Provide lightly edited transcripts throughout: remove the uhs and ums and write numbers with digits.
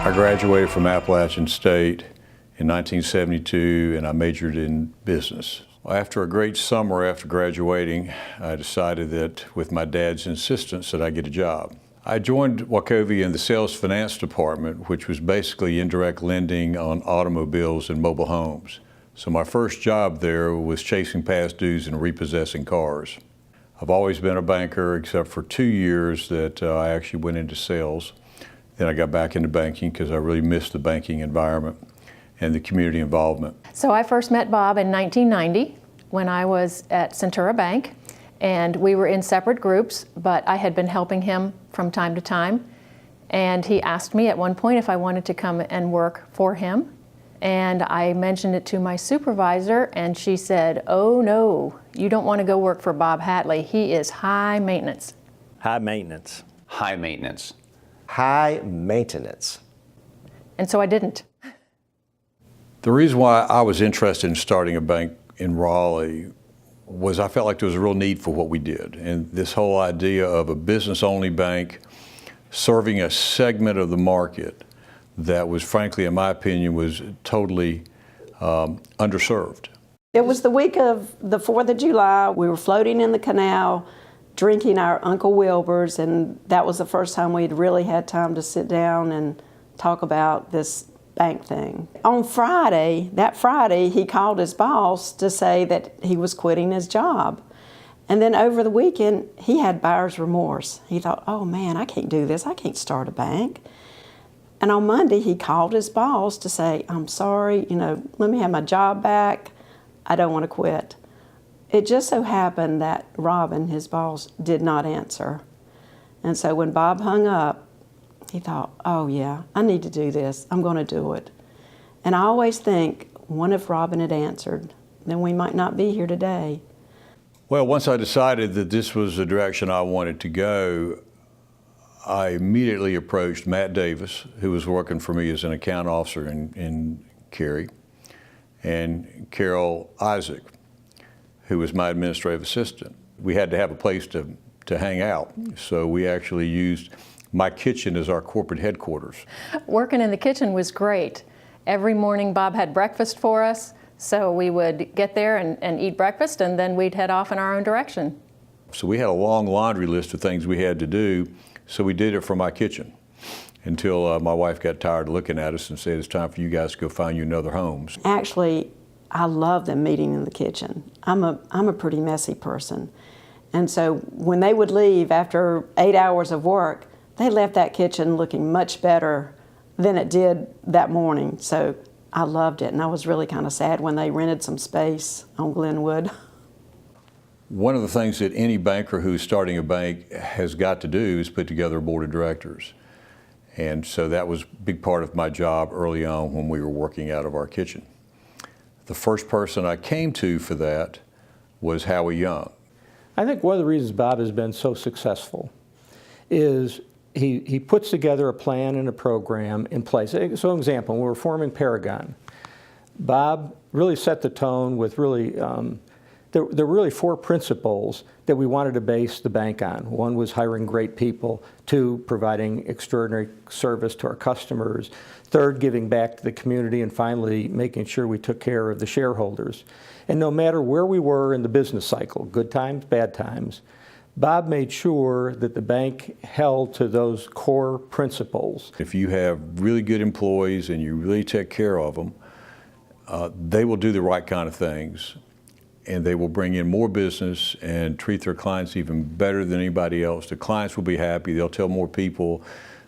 I graduated from Appalachian State in 1972 and I majored in business. After a great summer after graduating, I decided that with my dad's insistence that I get a job. I joined Wachovia in the sales finance department, which was basically indirect lending on automobiles and mobile homes. So my first job there was chasing past dues and repossessing cars. I've always been a banker except for 2 years that I actually went into sales. Then I got back into banking because I really missed the banking environment and the community involvement. So I first met Bob in 1990 when I was at Centura Bank, and we were in separate groups, but I had been helping him from time to time. And he asked me at one point if I wanted to come and work for him. And I mentioned it to my supervisor, and she said, "Oh no, you don't want to go work for Bob Hatley. He is high maintenance." High maintenance. High maintenance. High maintenance. And so I didn't. The reason why I was interested in starting a bank in Raleigh was I felt like there was a real need for what we did. And this whole idea of a business-only bank serving a segment of the market that was, frankly, in my opinion, was totally underserved. It was the week of the 4th of July. We were floating in the canal, drinking our Uncle Wilbur's, and that was the first time we'd really had time to sit down and talk about this bank thing. On Friday, that Friday, he called his boss to say that he was quitting his job. And then over the weekend, he had buyer's remorse. He thought, oh man, I can't do this. I can't start a bank. And on Monday, he called his boss to say, I'm sorry, let me have my job back. I don't want to quit. It just so happened that Robin, his boss, did not answer. And so when Bob hung up, he thought, oh yeah, I need to do this. I'm going to do it. And I always think, what if Robin had answered? Then we might not be here today. Well, once I decided that this was the direction I wanted to go, I immediately approached Matt Davis, who was working for me as an account officer in Cary, and Carol Isaac, who was my administrative assistant. We had to have a place to hang out, so we actually used my kitchen as our corporate headquarters. Working in the kitchen was great. Every morning Bob had breakfast for us, so we would get there and eat breakfast, and then we'd head off in our own direction. So we had a long laundry list of things we had to do, so we did it from my kitchen until my wife got tired of looking at us and said, it's time for you guys to go find you another home. Actually, I love them meeting in the kitchen. I'm a pretty messy person. And so when they would leave after 8 hours of work, they left that kitchen looking much better than it did that morning. So I loved it, and I was really kind of sad when they rented some space on Glenwood. One of the things that any banker who's starting a bank has got to do is put together a board of directors. And so that was a big part of my job early on when we were working out of our kitchen. The first person I came to for that was Howie Young. I think one of the reasons Bob has been so successful is he puts together a plan and a program in place. So an example, when we were forming Paragon, Bob really set the tone with really, there were really 4 principles that we wanted to base the bank on. One was hiring great people. 2, providing extraordinary service to our customers. 3rd, giving back to the community. And finally, making sure we took care of the shareholders. And no matter where we were in the business cycle, good times, bad times, Bob made sure that the bank held to those core principles. If you have really good employees and you really take care of them, they will do the right kind of things, and they will bring in more business and treat their clients even better than anybody else. The clients will be happy, they'll tell more people,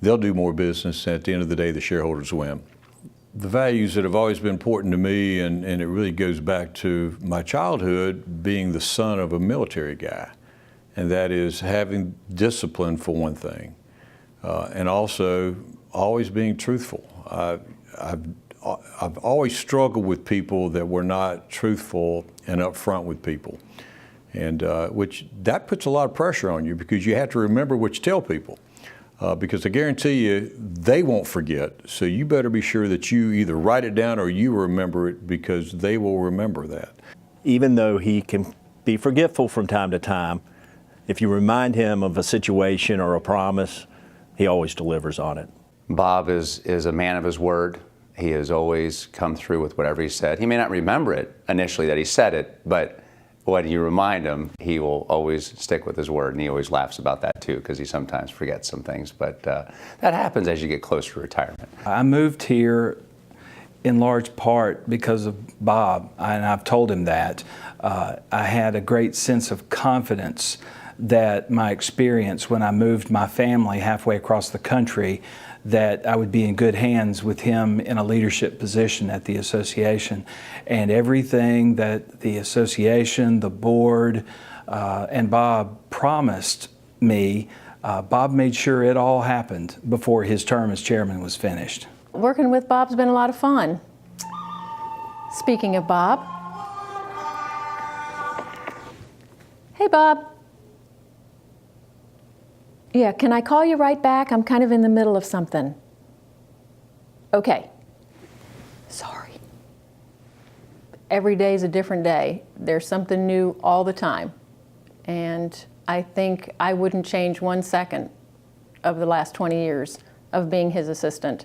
they'll do more business, and at the end of the day, the shareholders win. The values that have always been important to me, and it really goes back to my childhood, being the son of a military guy. And that is having discipline for one thing, and also always being truthful. I've always struggled with people that were not truthful and upfront with people, and which that puts a lot of pressure on you because you have to remember what you tell people, because I guarantee you they won't forget. So you better be sure that you either write it down or you remember it, because they will remember that. Even though he can be forgetful from time to time, if you remind him of a situation or a promise, he always delivers on it. Bob is a man of his word. He has always come through with whatever he said. He may not remember it initially that he said it, but when you remind him, he will always stick with his word, and he always laughs about that too, because he sometimes forgets some things. But that happens as you get closer to retirement. I moved here in large part because of Bob, and I've told him that. I had a great sense of confidence that my experience when I moved my family halfway across the country, that I would be in good hands with him in a leadership position at the association. And everything that the association, the board, and Bob promised me, Bob made sure it all happened before his term as chairman was finished. Working with Bob's been a lot of fun. Speaking of Bob. Hey, Bob. Yeah, can I call you right back? I'm kind of in the middle of something. Okay. Sorry. Every day is a different day. There's something new all the time. And I think I wouldn't change 1 second of the last 20 years of being his assistant,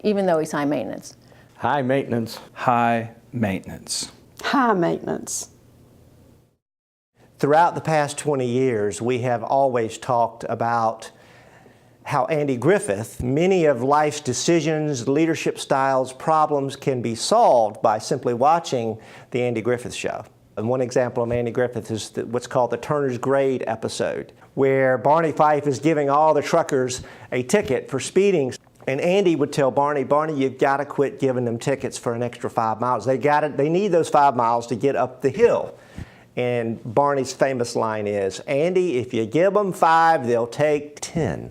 even though he's high maintenance. High maintenance. High maintenance. High maintenance. Throughout the past 20 years, we have always talked about how Andy Griffith, many of life's decisions, leadership styles, problems can be solved by simply watching the Andy Griffith Show. And one example of Andy Griffith is what's called the Turner's Grade episode, where Barney Fife is giving all the truckers a ticket for speeding. And Andy would tell Barney, Barney, you've got to quit giving them tickets for an extra 5 miles. They need those 5 miles to get up the hill. And Barney's famous line is, Andy, if you give them 5, they'll take 10.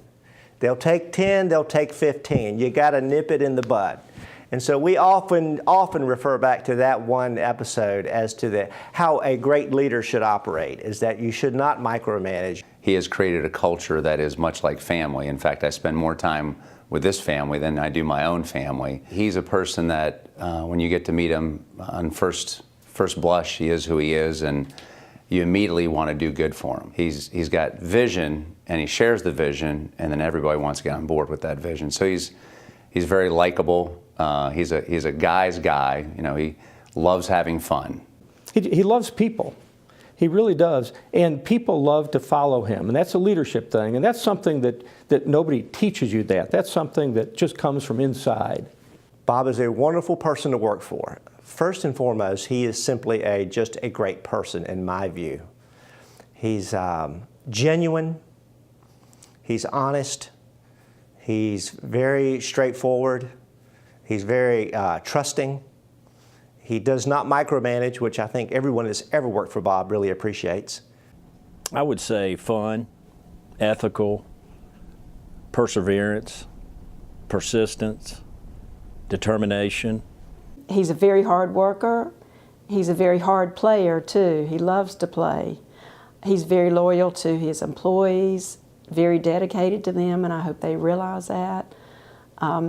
They'll take 10, they'll take 15. You got to nip it in the bud. And so we often refer back to that one episode as to how a great leader should operate, is that you should not micromanage. He has created a culture that is much like family. In fact, I spend more time with this family than I do my own family. He's a person that when you get to meet him on first blush, he is who he is, and you immediately want to do good for him. He's got vision, and he shares the vision, and then everybody wants to get on board with that vision. So he's very likable. He's a guy's guy. You know, he loves having fun. He loves people. He really does. And people love to follow him. And that's a leadership thing. And that's something that nobody teaches you that. That's something that just comes from inside. Bob is a wonderful person to work for. First and foremost, he is simply just a great person in my view. He's genuine. He's honest. He's very straightforward. He's very trusting. He does not micromanage, which I think everyone that's ever worked for Bob really appreciates. I would say fun, ethical, perseverance, persistence, determination. He's a very hard worker. He's a very hard player too. He loves to play. He's very loyal to his employees, very dedicated to them, and I hope they realize that.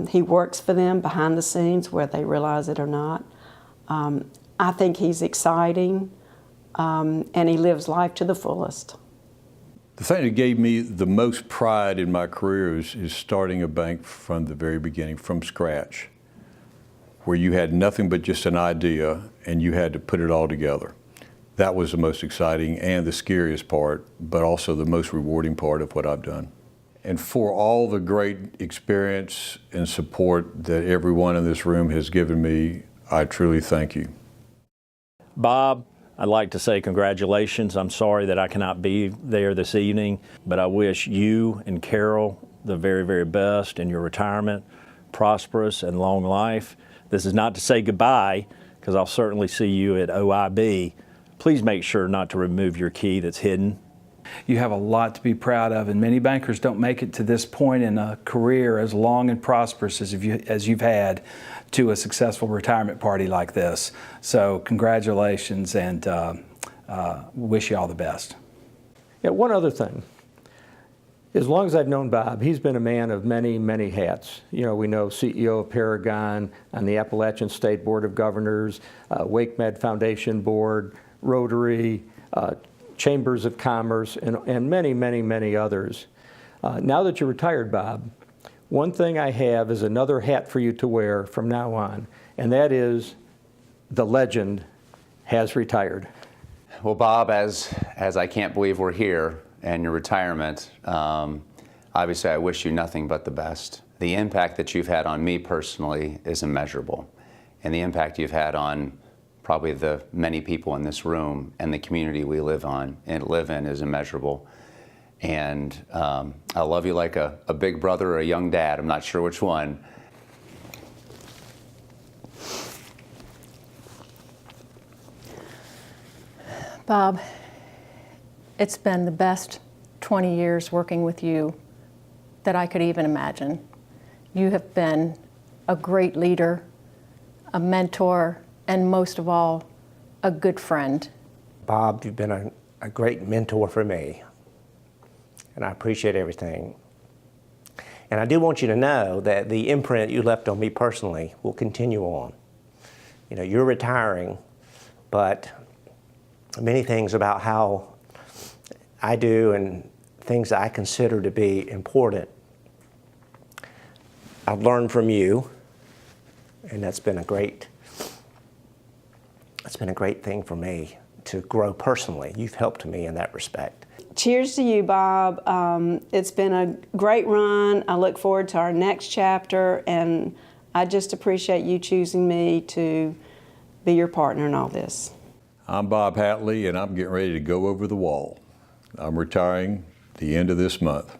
He works for them behind the scenes, whether they realize it or not. I think he's exciting, and he lives life to the fullest. The thing that gave me the most pride in my career is starting a bank from the very beginning, from scratch, where you had nothing but just an idea and you had to put it all together. That was the most exciting and the scariest part, but also the most rewarding part of what I've done. And for all the great experience and support that everyone in this room has given me, I truly thank you. Bob, I'd like to say congratulations. I'm sorry that I cannot be there this evening, but I wish you and Carol the very, very best in your retirement, prosperous and long life. This is not to say goodbye, because I'll certainly see you at OIB. Please make sure not to remove your key that's hidden. You have a lot to be proud of, and many bankers don't make it to this point in a career as long and prosperous as you've had to a successful retirement party like this. So congratulations, and wish you all the best. Yeah, one other thing. As long as I've known Bob, he's been a man of many, many hats. You know, we know CEO of Paragon, on the Appalachian State Board of Governors, WakeMed Foundation Board, Rotary, Chambers of Commerce, and many, many, many others. Now that you're retired, Bob, One thing I have is another hat for you to wear from now on, and that is the legend has retired. Well, Bob, as I can't believe we're here and your retirement, obviously I wish you nothing but the best. The impact that you've had on me personally is immeasurable, and the impact you've had on probably the many people in this room and the community we live in is immeasurable. And I love you like a big brother or a young dad. I'm not sure which one. Bob, it's been the best 20 years working with you that I could even imagine. You have been a great leader, a mentor, and most of all, a good friend. Bob, you've been a great mentor for me, and I appreciate everything. And I do want you to know that the imprint you left on me personally will continue on. You know, you're retiring, but many things about how I do and things that I consider to be important, I've learned from you, and that's been a great thing for me to grow personally. You've helped me in that respect. Cheers to you, Bob. It's been a great run. I look forward to our next chapter, and I just appreciate you choosing me to be your partner in all this. I'm Bob Hatley, and I'm getting ready to go over the wall. I'm retiring the end of this month.